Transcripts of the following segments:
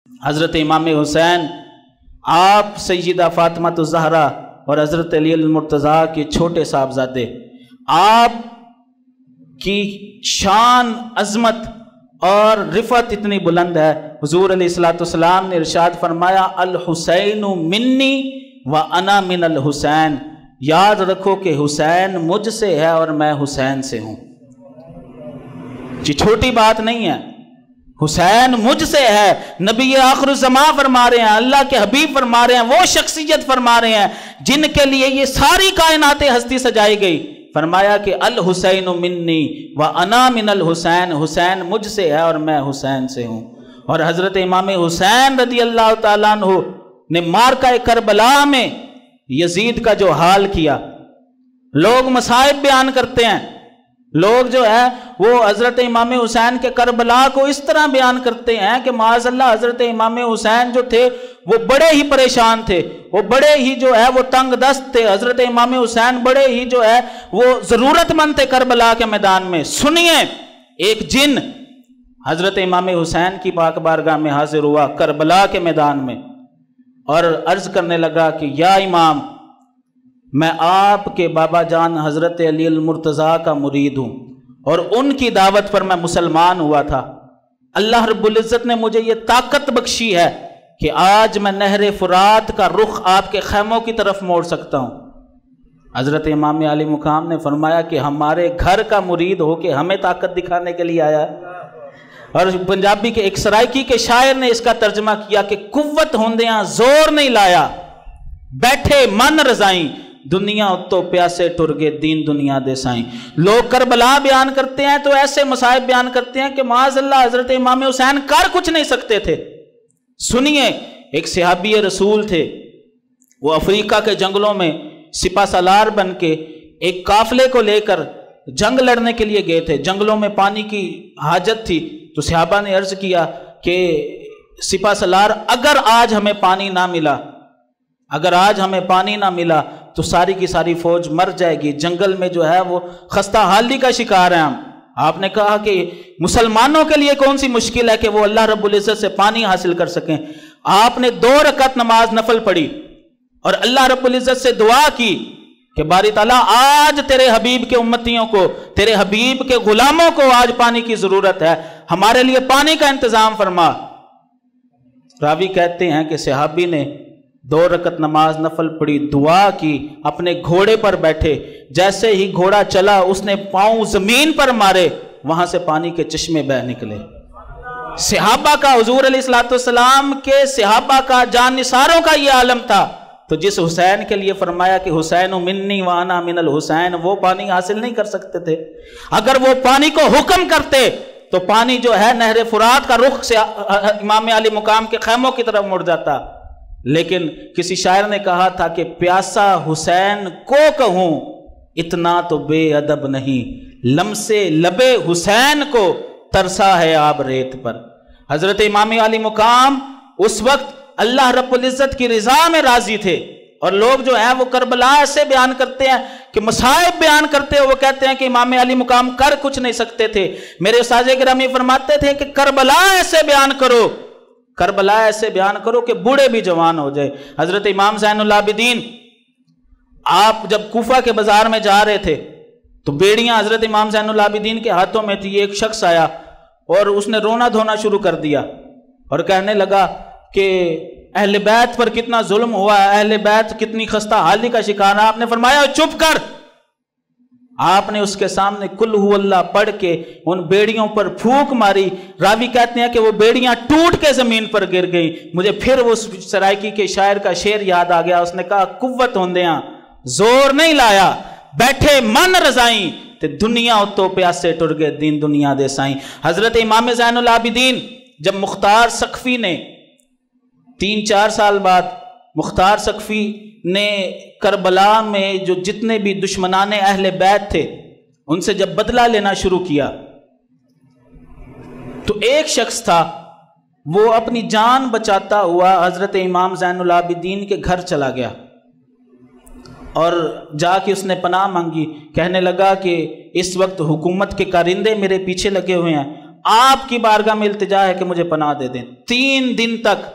हज़रत इमाम हुसैन आप सैयदा फ़ातिमा ज़हरा और हज़रत अली मुर्तज़ा के छोटे साहबजादे, आप की शान अज़मत और रिफ़त इतनी बुलंद है। हुज़ूर अलैहिस्सलाम ने इरशाद फरमाया, अल हुसैनु मिन्नी व अना मिनल हुसैन, याद रखो कि हुसैन मुझसे है और मैं हुसैन से हूँ। जी छोटी बात नहीं है, हुसैन मुझसे है। नबी आखिर ज़मां फरमा रहे हैं, अल्लाह के हबीब फरमा रहे हैं, वो शख्सियत फरमा रहे हैं जिनके लिए ये सारी कायनात हस्ती सजाई गई। फरमाया कि अल हुसैन मिन्नी व अना मिनल हुसैन, हुसैन मुझसे है और मैं हुसैन से हूँ। और हज़रत इमाम हुसैन रज़ी अल्लाह ताला अन्हु ने मारका करबला में यजीद का जो हाल किया, लोग मसाइब बयान करते हैं, लोग जो है वो हज़रत इमाम हुसैन के करबला को इस तरह बयान करते हैं कि माज़अल्लाह हज़रत इमाम हुसैन जो थे वो बड़े ही परेशान थे, वो बड़े ही जो है वो तंग दस्त थे। हज़रत इमाम हुसैन बड़े ही जो है वो ज़रूरतमंद थे करबला के मैदान में। सुनिए, एक जिन हज़रत इमाम हुसैन की पाक बारगाह में हाजिर हुआ करबला के मैदान में और अर्ज़ करने लगा कि या इमाम, मैं आपके बाबा जान हज़रत अली मुर्तज़ा का मुरीद हूँ और उनकी दावत पर मैं मुसलमान हुआ था। अल्लाह रब्बुल इज़्ज़त ने मुझे ये ताकत बख्शी है कि आज मैं नहर फुरात का रुख आपके खैमों की तरफ मोड़ सकता हूँ। हज़रत इमाम अली मुकाम ने फरमाया कि हमारे घर का मुरीद हो के हमें ताकत दिखाने के लिए आया। और पंजाबी के एक सराइकी के शायर ने इसका तर्जमा किया कि कुव्वत होंदियां जोर नहीं लाया, बैठे मन रजाई, दुनिया उत्तो प्यासे टुर गए दीन दुनिया दे साईं। लोग करबला बयान करते हैं तो ऐसे मसाइब बयान करते हैं कि माज़अल्लाह हज़रत इमाम हुसैन कर कुछ नहीं सकते थे। सुनिए, एक सहाबी रसूल थे, वो अफ्रीका के जंगलों में सिपा सालार बन के एक काफले को लेकर जंग लड़ने के लिए गए थे। जंगलों में पानी की हाजत थी तो सहाबा ने अर्ज किया कि सिपा सालार, अगर आज हमें पानी ना मिला, अगर आज हमें पानी ना मिला तो सारी की सारी फौज मर जाएगी, जंगल में जो है वो खस्ता हाली का शिकार है हम। आपने कहा कि मुसलमानों के लिए कौन सी मुश्किल है कि वो अल्लाह रब्बुल इज़्ज़त से पानी हासिल कर सकें। आपने 2 रकात नमाज नफल पढ़ी और अल्लाह रब्बुल इज़्ज़त से दुआ की कि बारी ताला आज तेरे हबीब के उम्मतियों को, तेरे हबीब के गुलामों को आज पानी की जरूरत है, हमारे लिए पानी का इंतजाम फरमा। रावी कहते हैं कि सहाबी ने 2 रकत नमाज नफल पढ़ी, दुआ की, अपने घोड़े पर बैठे, जैसे ही घोड़ा चला उसने पांव जमीन पर मारे, वहां से पानी के चश्मे बह निकले। सहाबा का, हुजूर अलैहिस्सलाम के सहाबा का, जानिसारों का यह आलम था। तो जिस हुसैन के लिए फरमाया कि हुसैन मिन्नी व अना मिनल हुसैन, वो पानी हासिल नहीं कर सकते थे। अगर वो पानी को हुक्म करते तो पानी जो है नहर फुरात का रुख से इमाम अली मुकाम के खैमों की तरफ मुड़ जाता। लेकिन किसी शायर ने कहा था कि प्यासा हुसैन को कहूं इतना तो बेअदब नहीं, लम्से लबे हुसैन को तरसा है आब रेत पर। हजरत इमाम अली मुकाम उस वक्त अल्लाह रब्बुल इज़्ज़त की रज़ा में राजी थे। और लोग जो है वो करबला ऐसे बयान करते हैं कि मसाइब बयान करते हैं, वो कहते हैं कि इमाम अली मुकाम कर कुछ नहीं सकते थे। मेरे उस्ताद गिरामी फरमाते थे कि करबला ऐसे बयान करो, करबला ऐसे बयान करो कि बूढ़े भी जवान हो जाए। हजरत इमाम ज़ैनुल आबिदीन आप जब कूफा के बाजार में जा रहे थे तो बेड़ियां हजरत इमाम ज़ैनुल आबिदीन के हाथों में थी। एक शख्स आया और उसने रोना धोना शुरू कर दिया और कहने लगा कि अहले बैत पर कितना जुल्म हुआ है, अहले बैत कितनी खस्ता हाली का शिकार है। आपने फरमाया चुप कर। आपने उसके सामने कुल हु अल्लाह पढ़ के उन बेड़ियों पर फूंक मारी। रावी कहते हैं कि वो बेड़ियां टूट के जमीन पर गिर गई। मुझे फिर वो सराइकी के शायर का शेर याद आ गया। उसने कहा कुव्वत होंदियां जोर नहीं लाया, बैठे मन रजाई ते दुनिया उतो प्यासे टुर गए दीन दुनिया दे साईं। हजरत इमाम ज़ैनुल आबिदीन जब मुख्तार सक़फ़ी ने 3-4 साल बाद मुख्तार सक़फ़ी ने करबला में जो जितने भी दुश्मनाने अहले बैत थे उनसे जब बदला लेना शुरू किया तो एक शख्स था वो अपनी जान बचाता हुआ हजरत इमाम ज़ैनुल आबिदीन के घर चला गया और जाके उसने पनाह मांगी। कहने लगा कि इस वक्त हुकूमत के कारिंदे मेरे पीछे लगे हुए हैं آپ کی بارگاہ میں التجا ہے کہ مجھے پناہ دے دیں۔ 3 دن تک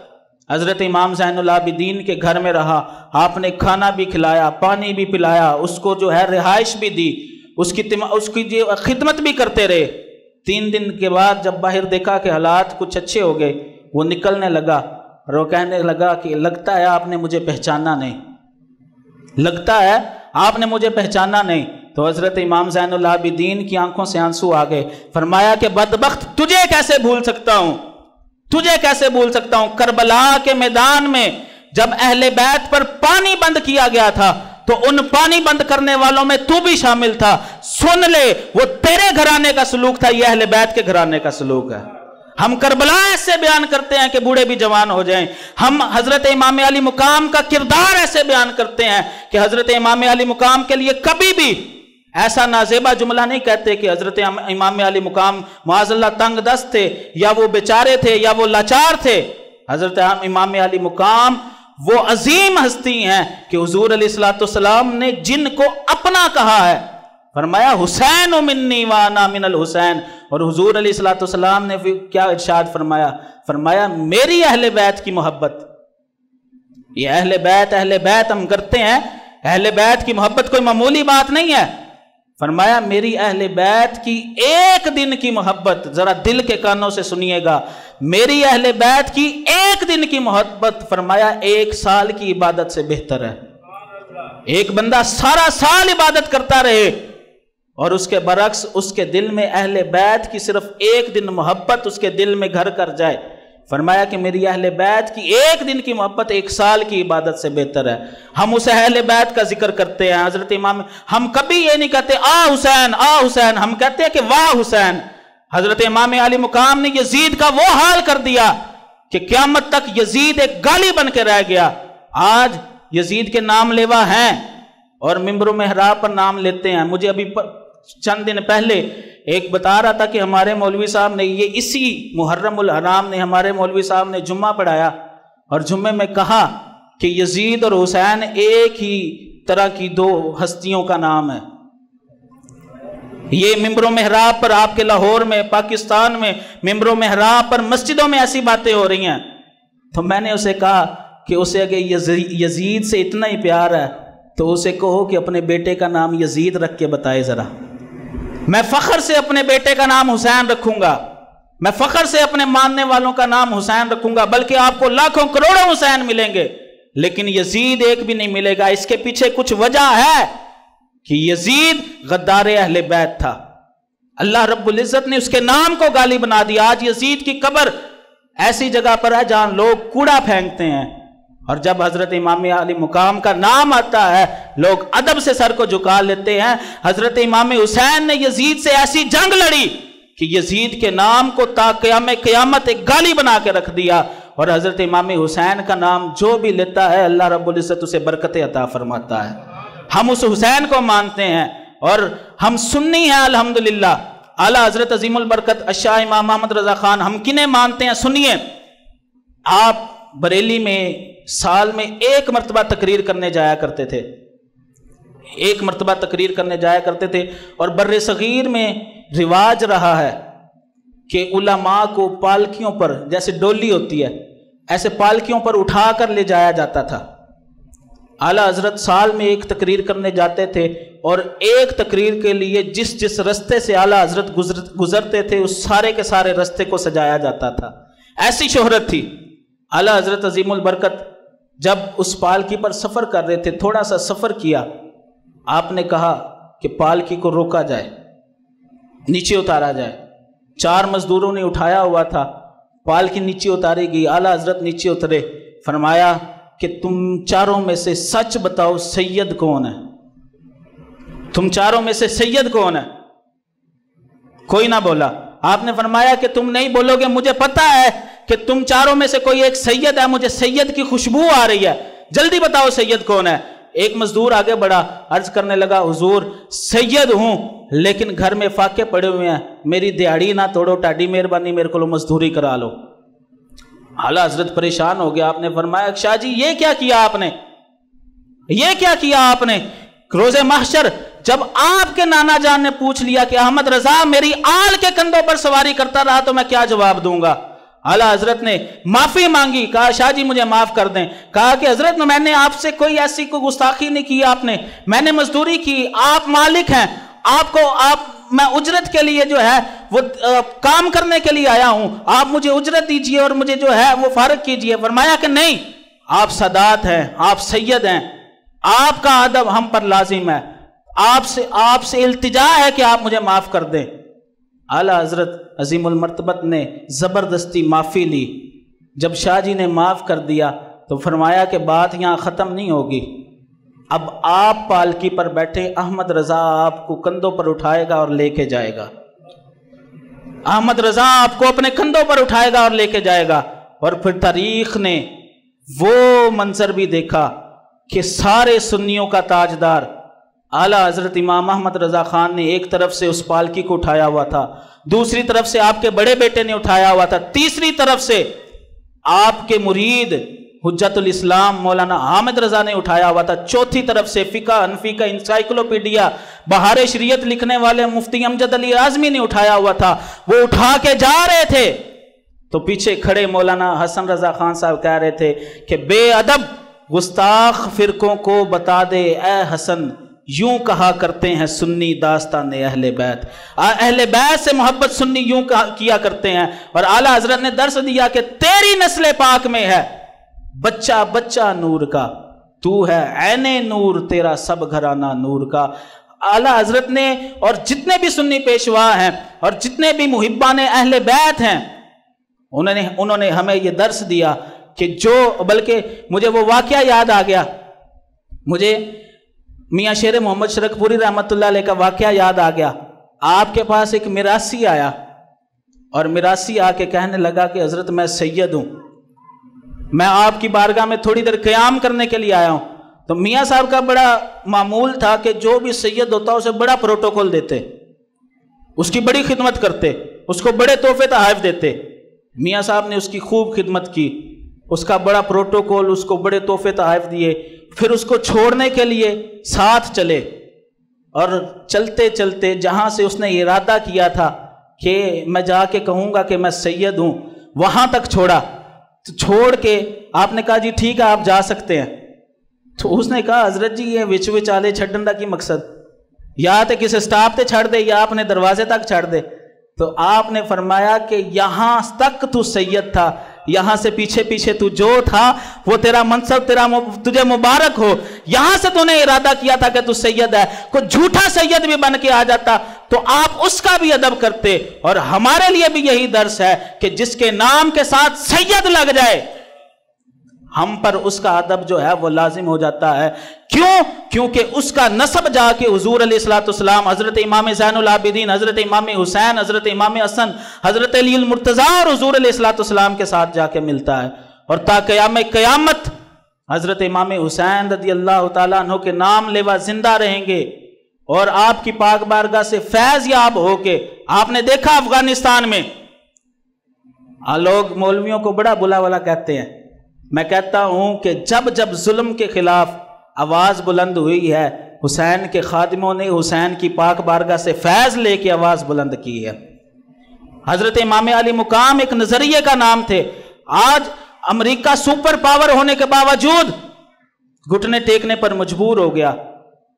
حضرت امام زین العابدین کے گھر میں رہا، آپ نے کھانا بھی کھلایا، پانی بھی پلایا، اس کو جو ہے رہائش بھی دی، اس کی جو خدمت بھی کرتے رہے۔ 3 دن کے بعد جب باہر دیکھا کہ حالات کچھ اچھے ہو گئے، وہ نکلنے لگا اور وہ کہنے لگا کہ لگتا ہے آپ نے مجھے پہچانا نہیں، لگتا ہے آپ نے مجھے پہچانا نہیں۔ تو حضرت امام زین العابدین کی آنکھوں سے آنسو آ گئے، فرمایا کہ بدبخت، تجھے کیسے بھول سکتا ہوں، تجھے کیسے بھول سکتا ہوں۔ کربلا کے میدان میں جب اہل بیت پر پانی بند کیا گیا تھا تو ان پانی بند کرنے والوں میں تو بھی شامل تھا۔ سن لے، وہ تیرے گھرانے کا سلوک تھا، یہ اہل بیت کے گھرانے کا سلوک ہے۔ ہم کربلا ایسے بیان کرتے ہیں کہ بوڑھے بھی جوان ہو جائیں، ہم حضرت امام علی مقام کا کردار ایسے بیان کرتے ہیں کہ حضرت امام علی مقام کے لیے کبھی بھی ایسا نازیبا جملہ نہیں کہتے کہ حضرت امام علی مقام معاذ اللہ تنگ دست تھے، یا وہ بیچارے تھے، یا وہ لاچار تھے۔ حضرت امام علی مقام وہ عظیم ہستی ہیں کہ حضور علیہ السلام نے جن کو اپنا کہا ہے، فرمایا حسین منی وانا من الحسین، اور حضور علیہ السلام نے کیا ارشاد فرمایا؟ فرمایا میری اہل بیت کی محبت، یہ اہل بیت ہم کرتے ہیں، اہل بیت کی محبت کوئی معمولی بات نہیں ہے۔ فرمایا میری اہل بیت کی 1 دن کی محبت، ذرا دل کے کانوں سے سنیے گا، میری اہل بیت کی 1 دن کی محبت، فرمایا 1 سال کی عبادت سے بہتر ہے۔ ایک بندہ سارا سال عبادت کرتا رہے اور اس کے برعکس اس کے دل میں اہل بیت کی صرف 1 دن محبت اس کے دل میں گھر کر جائے، فرمایا کہ میری اہل بیت کی 1 دن کی محبت 1 سال کی عبادت سے بہتر ہے۔ ہم اس اہل بیت کا ذکر کرتے ہیں، حضرت امام، ہم کبھی یہ نہیں کہتے آ حسین آ حسین، ہم کہتے ہیں کہ واہ حسین۔ حضرت امام علی مقام نے یزید کا وہ حال کر دیا کہ قیامت تک یزید ایک گالی بن کے رہ گیا۔ آج یزید کے نام لیوا ہیں اور ممبر و محراب پر نام لیتے ہیں۔ مجھے ابھی چند دن پہلے ایک بتا رہا تھا کہ ہمارے مولوی صاحب نے، یہ اسی محرم الحرام نے ہمارے مولوی صاحب نے جمعہ پڑھایا اور جمعے میں کہا کہ یزید اور حسین ایک ہی طرح کی 2 ہستیوں کا نام ہے۔ یہ ممبر و محراب پر آپ کے لاہور میں، پاکستان میں ممبر و محراب پر مسجدوں میں ایسی باتیں ہو رہی ہیں۔ تو میں نے اسے کہا کہ اسے اگر یزید سے اتنا ہی پیار ہے تو اسے کہو کہ اپنے بیٹے کا نام یزید رکھ کے بتائے ذرا۔ میں فخر سے اپنے بیٹے کا نام حسین رکھوں گا، میں فخر سے اپنے ماننے والوں کا نام حسین رکھوں گا، بلکہ آپ کو لاکھوں کروڑوں حسین ملیں گے، لیکن یزید ایک بھی نہیں ملے گا۔ اس کے پیچھے کچھ وجہ ہے کہ یزید غدار اہل بیت تھا، اللہ رب العزت نے اس کے نام کو گالی بنا دیا۔ آج یزید کی قبر ایسی جگہ پر ہے جہاں لوگ کوڑا پھینکتے ہیں، اور جب حضرت امام علی مقام کا نام آتا ہے لوگ ادب سے سر کو جھکا لیتے ہیں۔ حضرت امام حسین نے یزید سے ایسی جنگ لڑی کہ یزید کے نام کو تا قیامت ایک گالی بنا کے رکھ دیا، اور حضرت امام حسین کا نام جو بھی لیتا ہے اللہ رب العزت اسے برکت عطا فرماتا ہے۔ ہم اس حسین کو مانتے ہیں اور ہم سنی ہیں الحمدللہ۔ اعلیٰ حضرت عظیم البرکت الشاہ امام محمد رضا خان، ہم کنہیں مانتے ہیں؟ سنیے، آپ بریلی میں سال میں 1 مرتبہ تقریر کرنے جایا کرتے تھے، 1 مرتبہ تقریر کرنے جایا کرتے تھے، اور بر صغیر میں رواج رہا ہے کہ علماء کو پالکیوں پر، جیسے ڈولی ہوتی ہے ایسے پالکیوں پر اٹھا کر لے جایا جاتا تھا۔ اعلیٰ حضرت سال میں 1 تقریر کرنے جاتے تھے، اور 1 تقریر کے لیے جس رستے سے اعلیٰ حضرت گزرتے تھے اس سارے کے سارے رستے کو سجایا جاتا تھا، ایسی شہرت تھی۔ اعلیٰ حضرت عظیم البرکت جب اس پالکی پر سفر کر رہے تھے، تھوڑا سا سفر کیا، آپ نے کہا کہ پالکی کو روکا جائے، نیچے اتارا جائے۔ 4 مزدوروں نے اٹھایا ہوا تھا، پالکی نیچے اتاری گئی، اعلیٰ حضرت نیچے اترے، فرمایا کہ تم چاروں میں سے سچ بتاؤ سید کون ہے؟ تم چاروں میں سے سید کون ہے؟ کوئی نہ بولا۔ آپ نے فرمایا کہ تم نہیں بولو گے، مجھے پتا ہے کہ تم چاروں میں سے کوئی ایک سید ہے، مجھے سید کی خوشبو آ رہی ہے، جلدی بتاؤ سید کون ہے؟ ایک مزدور آگے بڑھا، عرض کرنے لگا حضور سید ہوں لیکن گھر میں فاقے پڑے ہوئے ہیں، میری دیہڑی نہ توڑو، ٹاڈی مہربانی میرے کو مزدوری کرا لو۔ اعلیٰ حضرت پریشان ہو گیا، آپ نے فرمایا شاہ جی یہ کیا کیا آپ نے، یہ کیا کیا آپ نے؟ روز محشر जब आपके नाना जान ने पूछ लिया कि अहमद रजा मेरी आल के कंधों पर सवारी करता रहा तो मैं क्या जवाब दूंगा। आला हजरत ने माफी मांगी, कहा शाह जी मुझे माफ कर दें। कहा कि हजरत मैंने आपसे कोई ऐसी कोई गुस्ताखी नहीं की, मैंने मजदूरी की, आप मालिक हैं, मैं उजरत के लिए जो है वो काम करने के लिए आया हूं, आप मुझे उजरत दीजिए और मुझे जो है वो फारग कीजिए। फरमाया कि नहीं, आप सदात हैं, आप सैयद हैं, आपका अदब हम पर लाजिम है, आपसे इल्तिजा है कि आप मुझे माफ कर दें। आला हजरत अजीमुल मर्तबत ने जबरदस्ती माफी ली। जब शाह जी ने माफ कर दिया तो फरमाया कि बात यहां खत्म नहीं होगी, अब आप पालकी पर बैठे, अहमद रजा आपको कंधों पर उठाएगा और लेके जाएगा। अहमद रजा आपको अपने कंधों पर उठाएगा और लेके जाएगा। और फिर तारीख ने वो मंजर भी देखा कि सारे सुन्नियों का ताजदार आला हजरत इमाम अहमद रजा खान ने एक तरफ से उस पालकी को उठाया हुआ था, दूसरी तरफ से आपके बड़े बेटे ने उठाया हुआ था, तीसरी तरफ से आपके मुरीद हुज्जतुल इस्लाम मौलाना हामिद रजा ने उठाया हुआ था, चौथी तरफ से फिका हनफी का इंसाइक्लोपीडिया बहारे शरीयत लिखने वाले मुफ्ती अमजद अली आजमी ने उठाया हुआ था। वो उठा के जा रहे थे तो पीछे खड़े मौलाना हसन रजा खान साहब कह रहे थे कि बेअदब गुस्ताख फिरकों को बता दे ए हसन, यूं कहा करते हैं सुन्नी दास्तान अहले बैत, अहले बैत से मोहब्बत सुन्नी यूं किया करते हैं। और आला हजरत ने दर्स दिया कि तेरी नस्ल पाक में है बच्चा बच्चा नूर का, तू है ऐने नूर, तेरा सब घराना नूर का। आला हजरत ने और जितने भी सुन्नी पेशवा हैं और जितने भी मुहिब्बान अहले बैत हैं उन्होंने हमें ये दर्स दिया कि बल्कि मुझे वो वाकया याद आ गया, मुझे मियाँ शेर मोहम्मद शरकपुरी रहमतुल्लाह अलैह का वाकया याद आ गया। आपके पास एक मिरासी आया और मिरासी आके कहने लगा कि हजरत मैं सैयद हूं, मैं आपकी बारगाह में थोड़ी देर क़याम करने के लिए आया हूं। तो मियाँ साहब का बड़ा मामूल था कि जो भी सैयद होता उसे बड़ा प्रोटोकॉल देते, उसकी बड़ी खिदमत करते, उसको बड़े तोहफे तोहफ़ देते। मियाँ साहब ने उसकी खूब खिदमत की, उसका बड़ा प्रोटोकॉल, उसको बड़े तोहफे तोहफ़ दिए, फिर उसको छोड़ने के लिए साथ चले और चलते चलते जहां से उसने इरादा किया था कि मैं जाके कहूँगा कि मैं सैयद हूँ, वहां तक छोड़ा। तो छोड़ के आपने कहा जी ठीक है आप जा सकते हैं। तो उसने कहा हजरत जी ये विच विचाले छड़न का की मकसद, या तो किसी स्टाफ पे छड़ दे या अपने दरवाजे तक छड़ दे। तो आपने फरमाया कि यहां तक तू सैयद था, यहां से पीछे पीछे तू जो था वो तेरा मनसब तुझे मुबारक हो, यहां से तूने इरादा किया था कि तू सैयद है, कोई झूठा सैयद भी बन के आ जाता तो आप उसका भी अदब करते। और हमारे लिए भी यही दर्स है कि जिसके नाम के साथ सैयद लग जाए हम पर उसका अदब जो है वो लाजिम हो जाता है। क्यों? क्योंकि उसका नसब जाके हुजूर अलैहिस्सलाम, हजरत इमाम ज़ैनुल आबिदीन, हजरत इमाम हुसैन, हजरत इमाम हसन, हजरत अलीउल मुर्तज़ा और हुजूर अलैहिस्सलाम के साथ जाके मिलता है। और ता क़यामत हजरत इमाम हुसैन रज़ियल्लाहु ताला अन्हु के नाम लेवा जिंदा रहेंगे और आपकी पाक बारगाह से फैज याब होके। आपने देखा अफगानिस्तान में लोग मौलवियों को बड़ा बुला वाला कहते हैं, मैं कहता हूं कि जब जब जुल्म के खिलाफ आवाज बुलंद हुई है, हुसैन के खादिमों ने हुसैन की पाक बारगाह से फैज लेके आवाज बुलंद की है। हजरत इमाम अली मुकाम एक नजरिए का नाम थे। आज अमेरिका सुपर पावर होने के बावजूद घुटने टेकने पर मजबूर हो गया।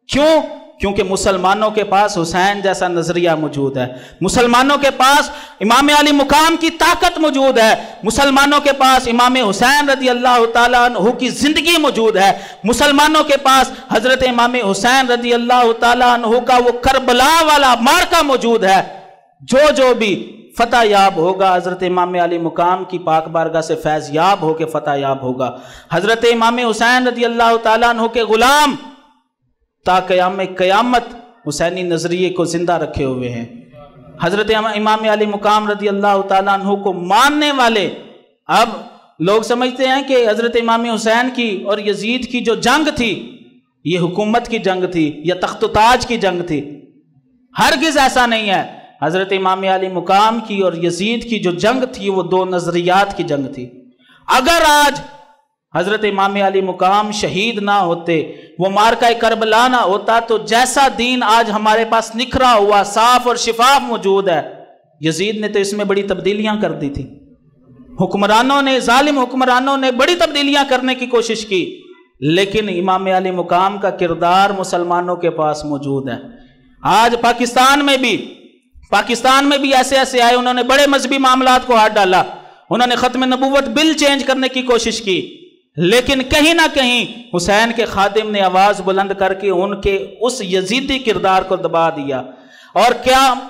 क्यों? क्योंकि मुसलमानों के पास हुसैन जैसा नजरिया मौजूद है, मुसलमानों के पास इमाम अली मुकाम की ताकत मौजूद है, मुसलमानों के पास इमाम हुसैन रज़ियल्लाहु ताला अन्हु की जिंदगी मौजूद है, मुसलमानों के पास हजरत इमाम हुसैन रज़ियल्लाहु ताला अन्हु का वो करबला वाला मार्का मौजूद है। जो भी फतह याब होगा हजरत इमाम अली मुकाम की पाक बारगाह से फैज याब होकर फतह याब होगा। हजरत इमाम हुसैन रज़ियल्लाहु ताला अन्हु के गुलाम ता क़यामत हुसैनी नजरिए को जिंदा रखे हुए हैं। हजरत इमाम अली मुकाम रज़ियल्लाहु ताला अन्हु को मानने वाले, अब लोग समझते हैं कि हजरत इमाम हुसैन की और यजीद की जो जंग थी ये हुकूमत की जंग थी या तख्त ताज की जंग थी। हरगिज ऐसा नहीं है। हजरत इमाम अली मुकाम की और यजीद की जो जंग थी वो दो नजरियात की जंग थी। अगर आज حضرت امام علی مقام شہید نہ ہوتے، وہ معرکہ کربلا نہ ہوتا، تو جیسا دین آج ہمارے پاس نکھرا ہوا صاف اور شفاف موجود ہے، یزید نے تو اس میں بڑی تبدیلیاں کر دی تھی۔ حکمرانوں نے، ظالم حکمرانوں نے بڑی تبدیلیاں کرنے کی کوشش کی، لیکن امام علی مقام کا کردار مسلمانوں کے پاس موجود ہے۔ آج پاکستان میں بھی ایسے ایسے آئے، انہوں نے بڑے مذہبی معاملات کو ہاتھ ڈالا، انہوں نے ختم نبوت بل چینج کرنے کی کوشش کی، لیکن کہیں نہ کہیں حسین کے خادم نے آواز بلند کر کے ان کے اس یزیدی کردار کو دبا دیا، اور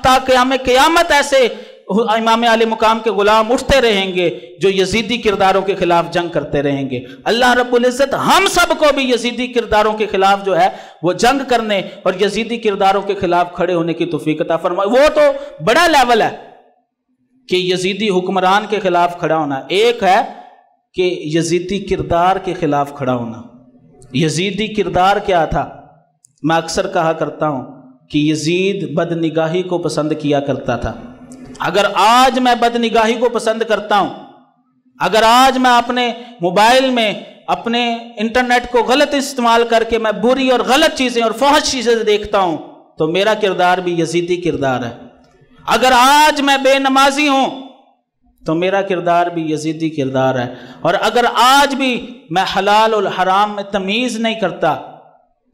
تا قیامت ایسے امام علی مقام کے غلام اٹھتے رہیں گے جو یزیدی کرداروں کے خلاف جنگ کرتے رہیں گے۔ اللہ رب العزت ہم سب کو بھی یزیدی کرداروں کے خلاف جو ہے وہ جنگ کرنے اور یزیدی کرداروں کے خلاف کھڑے ہونے کی توفیق عطا فرمائے۔ وہ تو بڑا لیول ہے کہ یزیدی حکمران کے خلاف کھڑا ہونا، ایک ہے کہ یزیدی کردار کے خلاف کھڑا ہونا۔ یزیدی کردار کیا تھا؟ میں اکثر کہا کرتا ہوں کہ یزید بدنگاہی کو پسند کیا کرتا تھا۔ اگر آج میں بدنگاہی کو پسند کرتا ہوں، اگر آج میں اپنے موبائل میں اپنے انٹرنیٹ کو غلط استعمال کر کے میں بری اور غلط چیزیں اور فحش چیزیں دیکھتا ہوں، تو میرا کردار بھی یزیدی کردار ہے۔ اگر آج میں بے نمازی ہوں تو میرا کردار بھی یزیدی کردار ہے، اور اگر آج بھی میں حلال اور حرام میں تمیز نہیں کرتا،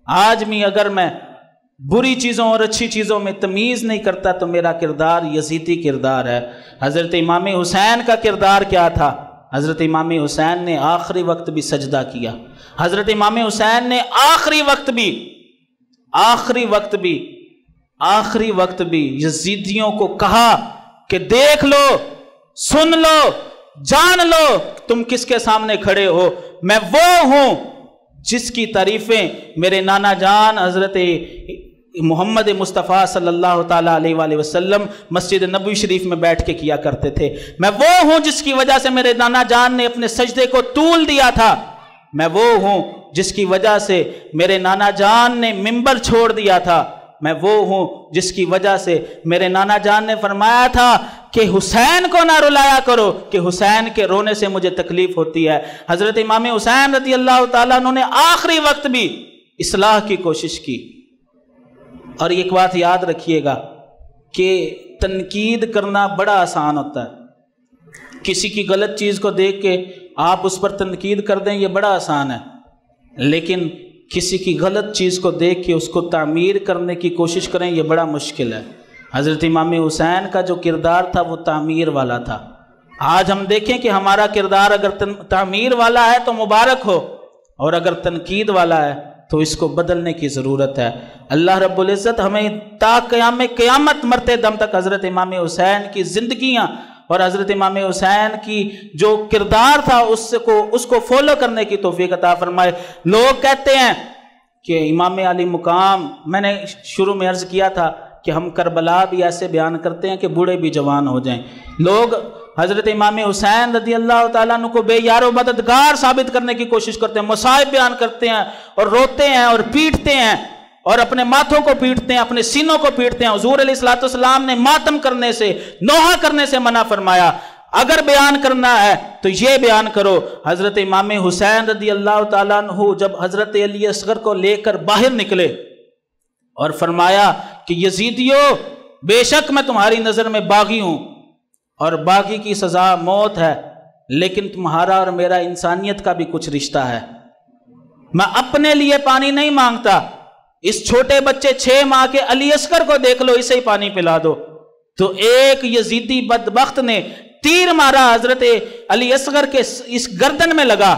آج بھی اگر میں بری چیزوں اور اچھی چیزوں میں تمیز نہیں کرتا، تو میرا کردار یزیدی کردار ہے۔ حضرت امام حسین کا کردار کیا تھا؟ حضرت امام حسین نے آخری وقت بھی سجدہ کیا۔ حضرت امام حسین نے آخری وقت بھی یزیدیوں کو کہا کہ دیکھ لو، سن لو، جان لو تم کس کے سامنے کھڑے ہو، میں وہ ہوں جس کی تعریفیں میرے نانا جان حضرت محمد مصطفیٰ صلی اللہ تعالیٰ علیہ وآلہ وسلم مسجد نبوی شریف میں بیٹھ کے کیا کرتے تھے۔ میں وہ ہوں جس کی وجہ سے میرے نانا جان نے اپنے سجدے کو طول دیا تھا۔ میں وہ ہوں جس کی وجہ سے میرے نانا جان نے منبر چھوڑ دیا تھا۔ میں وہ ہوں جس کی وجہ سے میرے نانا جان نے فرمایا تھا کہ حسین کو نہ رلایا کرو کہ حسین کے رونے سے مجھے تکلیف ہوتی ہے۔ حضرت امام حسین رضی اللہ تعالیٰ عنہ نے آخری وقت بھی اصلاح کی کوشش کی۔ اور ایک بات یاد رکھیے گا کہ تنقید کرنا بڑا آسان ہوتا ہے۔ کسی کی غلط چیز کو دیکھ کے آپ اس پر تنقید کر دیں، یہ بڑا آسان ہے، لیکن کسی کی غلط چیز کو دیکھ کے اس کو تعمیر کرنے کی کوشش کریں، یہ بڑا مشکل ہے۔ حضرت امام حسین کا جو کردار تھا وہ تعمیر والا تھا۔ آج ہم دیکھیں کہ ہمارا کردار اگر تعمیر والا ہے تو مبارک ہو، اور اگر تنقید والا ہے تو اس کو بدلنے کی ضرورت ہے۔ اللہ رب العزت ہمیں تا قیامت مرتے دم تک حضرت امام حسین کی زندگیاں اور حضرت امام حسین کی جو کردار تھا اس کو فالو کرنے کی توفیق عطا فرمائے۔ لوگ کہتے ہیں کہ امام علی مقام، میں نے شروع میں عرض کیا تھا کہ ہم کربلا بھی ایسے بیان کرتے ہیں کہ بوڑھے بھی جوان ہو جائیں۔ لوگ حضرت امام حسین رضی اللہ تعالیٰ عنہ کو بے یار و مددگار ثابت کرنے کی کوشش کرتے ہیں، مصائب بیان کرتے ہیں اور روتے ہیں اور پیٹتے ہیں اور اپنے ماتھوں کو پیٹتے ہیں، اپنے سینوں کو پیٹتے ہیں۔ حضور علیہ الصلوۃ والسلام نے ماتم کرنے سے، نوحہ کرنے سے منع فرمایا۔ اگر بیان کرنا ہے تو یہ بیان کرو، حضرت امام حسین رضی اللہ تعالیٰ عنہ جب حضرت علی اصغر کو لے کر باہر نکلے اور فرمایا کہ یزیدیو، بے شک میں تمہاری نظر میں باغی ہوں اور باغی کی سزا موت ہے، لیکن تمہارا اور میرا انسانیت کا بھی کچھ رشتہ ہے۔ میں اپنے لیے پانی نہیں مانگتا، اس چھوٹے بچے 6 ماہ کے علی اصغر کو دیکھ لو، اسے ہی پانی پلا دو۔ تو ایک یزیدی بدبخت نے تیر مارا، حضرت علی اصغر کے اس گردن میں لگا،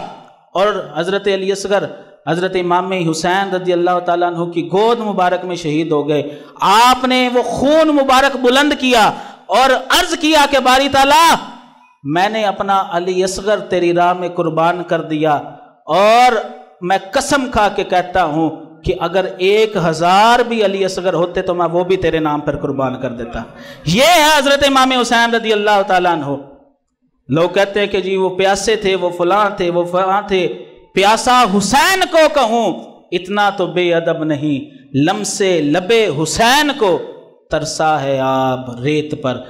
اور حضرت علی اصغر حضرت امام حسین رضی اللہ تعالیٰ عنہ کی گود مبارک میں شہید ہو گئے۔ آپ نے وہ خون مبارک بلند کیا اور عرض کیا کہ باری تعالیٰ، میں نے اپنا علی اصغر تیری راہ میں قربان کر دیا، اور میں قسم کھا کے کہتا ہوں کہ اگر 1000 بھی علی اصغر ہوتے تو میں وہ بھی تیرے نام پر قربان کر دیتا۔ یہ ہے حضرت امام حسین رضی اللہ تعالیٰ عنہ۔ لوگ کہتے ہیں کہ جی وہ پیاسے تھے، وہ فلاں تھے، وہ فلاں تھے۔ پیاسا حسین کو کہوں اتنا تو بے ادب نہیں، لمسے لبے حسین کو ترسا ہے آب ریت پر۔